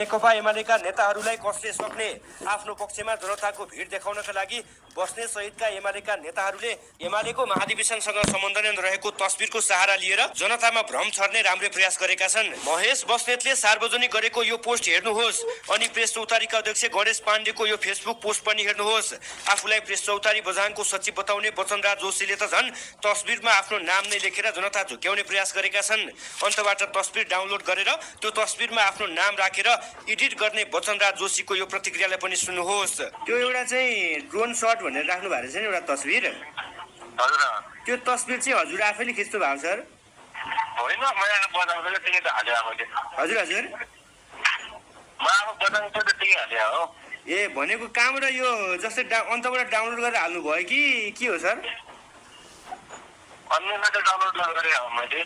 नेकपा एमालेका नेताहरूलाई कसले सक्ने आफ्नो पक्षमा जनताको भिड देखाउनका लागि बस्ने सहितका एमालेका नेताहरूले एमालेको महाधिवेशनसँग सम्बन्ध रहेको तस्बिरको सहारा लिएर जनतामा भ्रम छर्ने राम्रो प्रयास गरेका छन्। महेश बस्नेतले सार्वजनिक गरेको यो पोस्ट हेर्नुहोस् अनि प्रेस चौतारीका अध्यक्ष गणेश पाण्डेको यो फेसबुक पोस्ट पनि हेर्नुहोस्। आफूलाई प्रेस चौतारी बझाङको सचिव बताउने वचनराज जोशीले त झन् तस्बिरमा आफ्नो नाम नै लेखेर जनता झुक्याउने प्रयास गरेका छन्। अन्तबाट तस्बिर डाउनलोड गरेर त्यो तस्बिरमा आफ्नो नाम राखेर एडिट गर्ने वचनराज जोशीको यो प्रतिक्रियालाई पनि सुन्नुहोस्। त्यो एउटा चाहिँ ड्रोन शट भनेर राख्नु भएको छ नि एउटा तस्बिर। हजुर त्यो तस्बिर चाहिँ हजुर आफैले खिच्नु भएको सर? होइन, म यहाँ बजाउँदै त्यही त हाले आफैले। हजुर हजुर म आफू बजाउँदै त्यही हाले हो। ए भनेको कहाँबाट यो जस्तै अन्तबाट डाउनलोड गरेर हाल्नु भयो कि के हो सर? अन्यबाट डाउनलोड गरेँ हो मैले।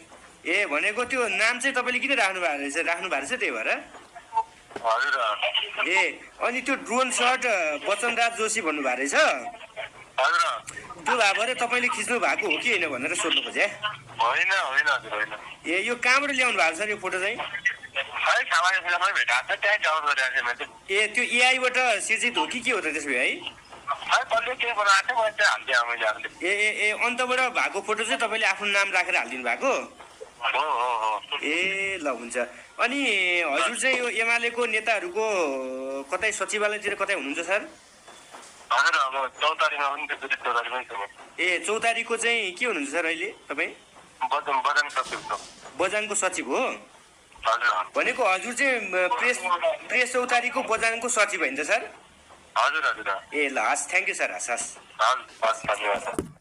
ए भनेको त्यो नाम चाहिँ तपाईँले किन राख्नु भएको रहेछ त्यही भएर? हजुर ए अनि त्यो ड्रोन शट वचनराज जोशी भन्नुभएको रहेछ? हजुर त्यो भएर तपाईँले खिच्नु भएको हो कि होइन भनेर सोध्नु खोजेँ। होइन होइन हजुर होइन। ए यो कहाँबाट ल्याउनु भएको सर यो फोटो चाहिँ? है सामाजिक सञ्जालमै भेटाएको छ, त्यहीँ डाउनलोड गरिरहेको थिएँ मैले। ए त्यो एआईबाट सिर्जित हो कि के हो त त्यसो भए है? है कसले के बनाएको थियो, मैले त्यहाँ हालिदिएँ मैले आफूले। ए ए ए अन्तबाट भएको फोटो चाहिँ तपाईँले आफ्नो नाम राखेर हालिदिनु भएको? हो हो हो। ए ल हुन्छ। अनि हजुर चाहिँ यो एमालेको नेताहरूको कतै सचिवालयतिर कतै हुनुहुन्छ सर? हजुर अब 4 तारिकमा पनि त्यो 2 तारिकमै छु। ए 4 तारिकको चाहिँ के हुनुहुन्छ सर अहिले तपाईँ? बजाङ सचिव छु। बजाङको सचिव हो? हजुर भनेको हजुर चाहिँ प्रेस 4 तारिकको बजाङको सचिव होइन त सर? हजुर हजुर। ए ल हस्, थ्याङ्क यू सर। हस् हस्। हस् धन्यवाद।